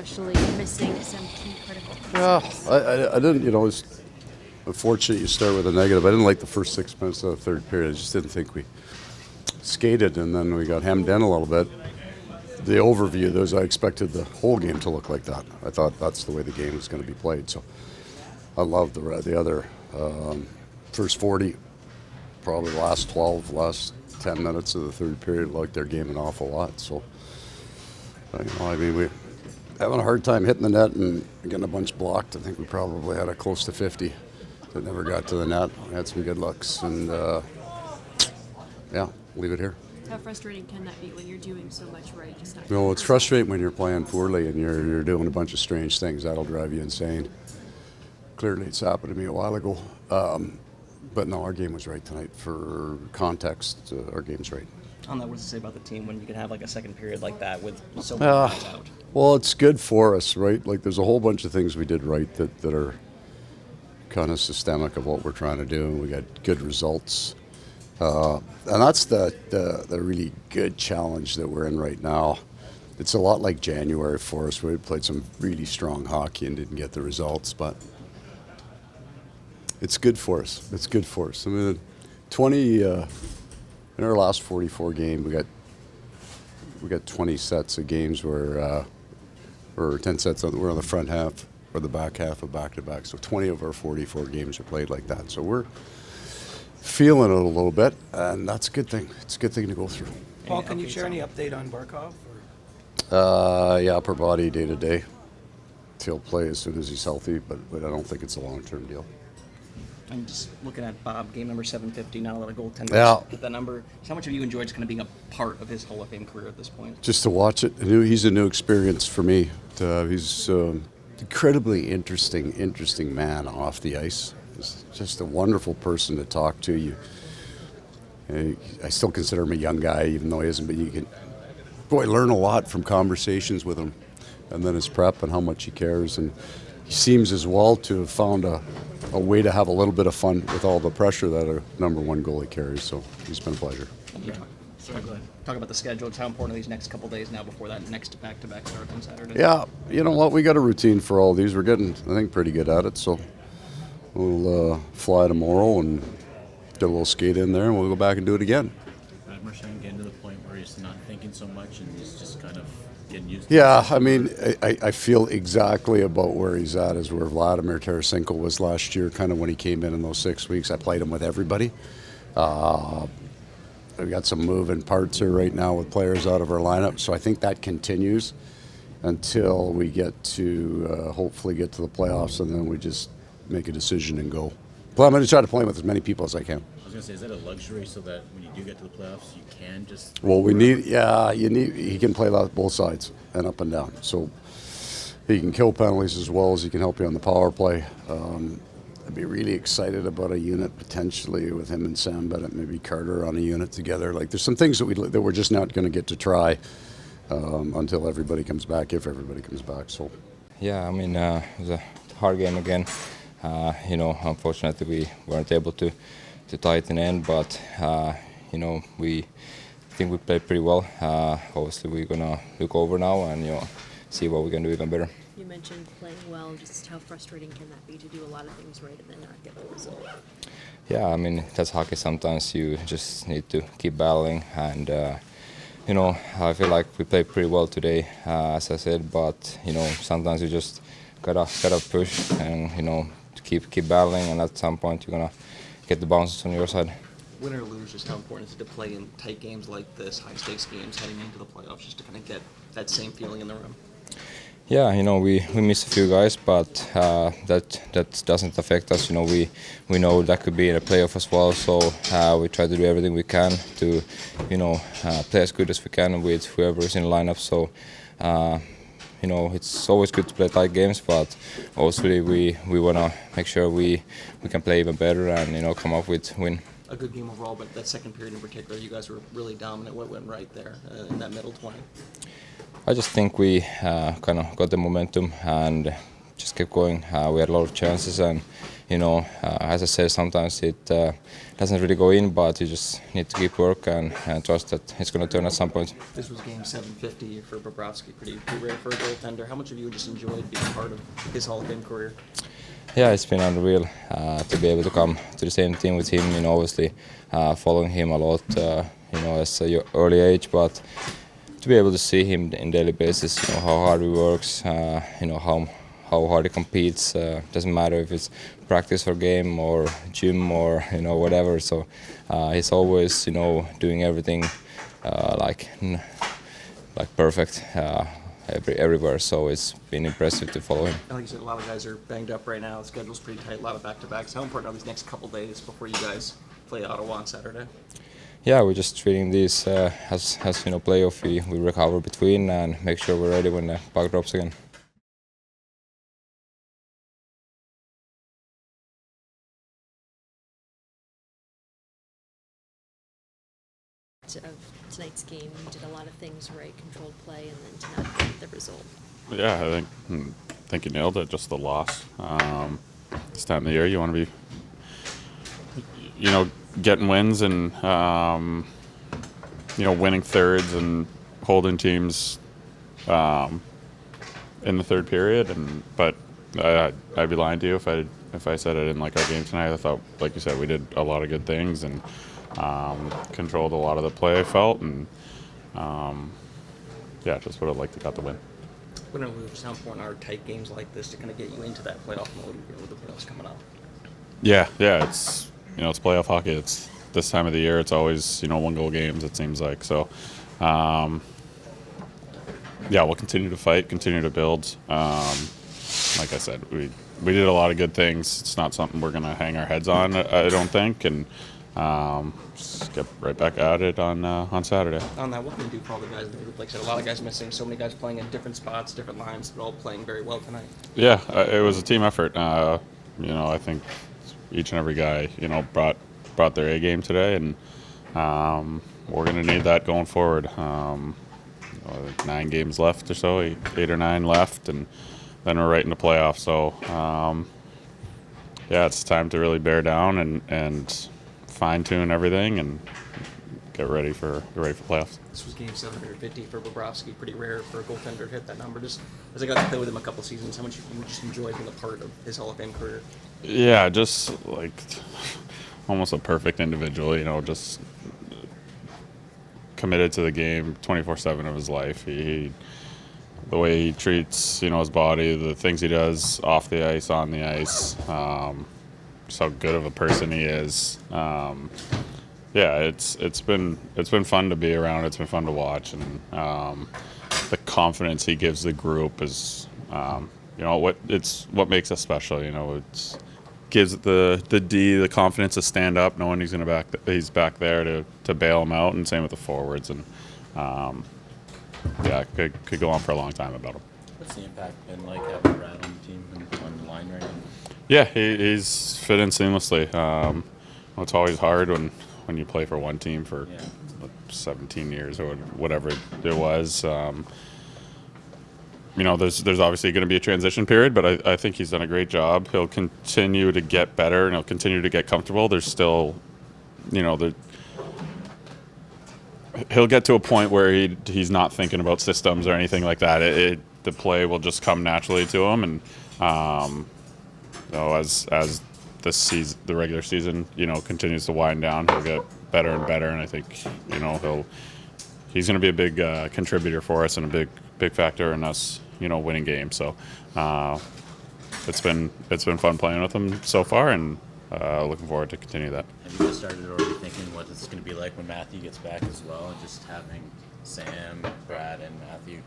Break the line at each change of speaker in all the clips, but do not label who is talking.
especially missing some key critical
Yeah,
pieces.
I didn't, it's unfortunate you start with a negative. I didn't like the first 6 minutes of the third period. I just didn't think we skated, and then we got hemmed in a little bit. The overview, I expected the whole game to look like that. I thought that's the way the game was going to be played. So I loved the other first 40, probably last 12, last 10 minutes of the third period, liked their game an awful lot. So, we're having a hard time hitting the net and getting a bunch blocked. I think we probably had a close to 50 that never got to the net. We had some good looks, and leave it here.
How frustrating can that be when you're doing so much right? Just not
It's frustrating when you're playing poorly and you're doing a bunch of strange things. That'll drive you insane. Clearly, it's happened to me a while ago. But no, our game was right tonight. For context, our game's right.
On that, what does it say about the team when you can have like a second period like that with so many guys out?
Well, it's good for us, right? Like, there's a whole bunch of things we did right that are kind of systemic of what we're trying to do, and we got good results. And that's the really good challenge that we're in right now. It's a lot like January for us. We played some really strong hockey and didn't get the results, but it's good for us. It's good for us. I mean, 20 in our last 44 game, we got 20 sets of games where or 10 sets we're on the front half or the back half of back-to-back. So 20 of our 44 games are played like that. So we're feeling it a little bit, and that's a good thing. It's a good thing to go through.
Paul, can you share any update on Barkov?
Upper body day to day. He'll play as soon as he's healthy, but I don't think it's a long-term deal.
I'm just looking at Bob, game number 750, not a lot of goaltenders.
Yeah.
With that number, how much have you enjoyed just kind of being a part of his Hall of Fame career at this point?
Just to watch it, he's a new experience for me. He's incredibly interesting man off the ice. He's just a wonderful person to talk to. I still consider him a young guy, even though he isn't. But you can, learn a lot from conversations with him, and then his prep and how much he cares. And he seems as well to have found a way to have a little bit of fun with all the pressure that a number one goalie carries. So he's been a pleasure.
Sorry, go ahead. Talk about the schedule. It's how important are these next couple days now before that next back-to-back starts on Saturday?
Yeah, you know what? We got a routine for all these. We're getting, I think, pretty good at it. So we'll fly tomorrow and get a little skate in there, and we'll go back and do it again.
Marchand getting to the point where he's not thinking so much and he's just kind of getting used to
Yeah, I mean, I feel exactly about where he's at as where Vladimir Tarasenko was last year, kind of when he came in those 6 weeks. I played him with everybody. We've got some moving parts here right now with players out of our lineup, so I think that continues until we get to hopefully get to the playoffs, and then we just make a decision and go. But I'm going to try to play with as many people as I can.
I was going to say, is that a luxury so that when you do get to the playoffs, you can just...
Well, he can play both sides and up and down. So he can kill penalties as well as he can help you on the power play. I'd be really excited about a unit potentially with him and Sam Bennett, maybe Carter on a unit together. Like, there's some things that we're just not going to get to try until everybody comes back, if everybody comes back. So.
Yeah, I mean, it was a hard game again. Unfortunately, we weren't able to tie it in the end, but we think we played pretty well. Obviously, we're gonna look over now and see what we can do even better.
You mentioned playing well. Just how frustrating can that be to do a lot of things right and then not get the result?
Yeah, I mean, that's hockey. Sometimes you just need to keep battling, and I feel like we played pretty well today, as I said. But sometimes you just gotta push and keep battling, and at some point you're gonna get the bounces on your side.
Win or lose, just how important is it to play in tight games like this, high-stakes games heading into the playoffs, just to kind of get that same feeling in the room?
Yeah, we missed a few guys, but that doesn't affect us. We know that could be in a playoff as well, so we try to do everything we can to play as good as we can with whoever is in the lineup. So it's always good to play tight games, but obviously we want to make sure we can play even better and come up with win.
A good game overall, but that second period in particular, you guys were really dominant. What went right there in that middle 20?
I just think we kind of got the momentum and just kept going. We had a lot of chances, and as I said, sometimes it doesn't really go in, but you just need to keep work and trust that it's going to turn at some point.
This was game 750 for Bobrovsky, pretty rare for a goaltender. How much of you just enjoyed being part of his Hall of Fame career?
Yeah, it's been unreal to be able to come to the same team with him. Obviously following him a lot, as a early age, but to be able to see him in daily basis, how hard he works, how hard he competes. Doesn't matter if it's practice or game or gym or whatever. So he's always doing everything like perfect. Everywhere, so it's been impressive to follow him.
Like you said, a lot of guys are banged up right now. The schedule's pretty tight, a lot of back-to-backs. How important are these next couple days before you guys play Ottawa on Saturday?
Yeah, we're just treating these as playoff. We recover between and make sure we're ready when the puck drops again.
Of tonight's game, you did a lot of things right, controlled play, and then tonight get the result.
Yeah, I think you nailed it. Just the loss. This time of the year, you want to be, getting wins and winning thirds and holding teams in the third period. But I'd be lying to you if I said I didn't like our game tonight. I thought, like you said, we did a lot of good things and controlled a lot of the play, I felt, and just would have liked to got the win.
When just how important are tight games like this to kind of get you into that playoff mode with the playoffs coming up?
Yeah, it's it's playoff hockey. It's this time of the year. It's always 1-goal games. It seems like so. We'll continue to fight, continue to build. Like I said, we did a lot of good things. It's not something we're gonna hang our heads on, I don't think, and just get right back at it on Saturday.
On that, what can you do for all the guys in the group? Like I said, a lot of guys missing, so many guys playing in different spots, different lines, but all playing very well tonight.
Yeah, it was a team effort. I think each and every guy, brought their A game today, and we're going to need that going forward. 9 games left or so, 8 or 9 left, and then we're right in the playoffs. So, it's time to really bear down and fine-tune everything and get ready for playoffs.
This was game 750 for Bobrovsky. Pretty rare for a goaltender to hit that number. Just as I got to play with him a couple seasons, how much you just enjoyed being a part of his Hall of Fame career?
Yeah, just like almost a perfect individual. Just committed to the game 24/7 of his life. The way he treats his body, the things he does off the ice, on the ice. Just how good of a person he is. It's been fun to be around. It's been fun to watch, and the confidence he gives the group is what makes us special. It gives the D the confidence to stand up, knowing he's back there to bail him out, and same with the forwards. And could go on for a long time about him.
What's the impact been like having Brad on the team and on the line right now?
Yeah, he's fit in seamlessly. It's always hard when you play for one team for 17 years or whatever it was. There's obviously going to be a transition period, but I think he's done a great job. He'll continue to get better and he'll continue to get comfortable. There's still, he'll get to a point where he's not thinking about systems or anything like that. The play will just come naturally to him, and as the regular season continues to wind down, he'll get better and better, and I think he's going to be a big contributor for us and a big factor in us winning games. So it's been fun playing with him so far, and looking forward to continue that.
Have you just started already thinking what it's going to be like when Matthew gets back as well? Just having Sam, Brad, and Matthew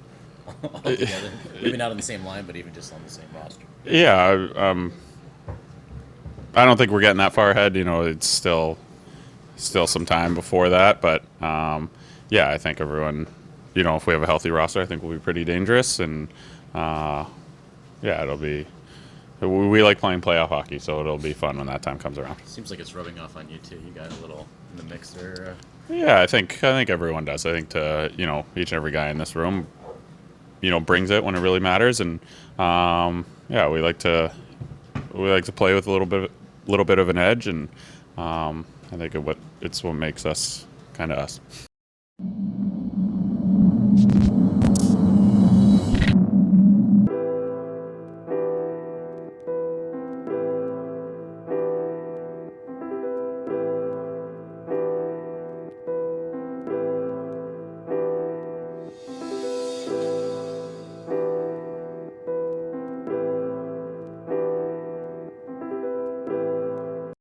all together. Maybe not on the same line, but even just on the same roster.
Yeah, I don't think we're getting that far ahead. It's still some time before that, but I think everyone, if we have a healthy roster, I think we'll be pretty dangerous, and it'll be. We like playing playoff hockey, so it'll be fun when that time comes around.
Seems like it's rubbing off on you too. You got a little in the mix there.
Yeah, I think everyone does. I think each and every guy in this room, brings it when it really matters, and yeah, we like to play with a little bit of an edge, and I think it's what makes us kind of us.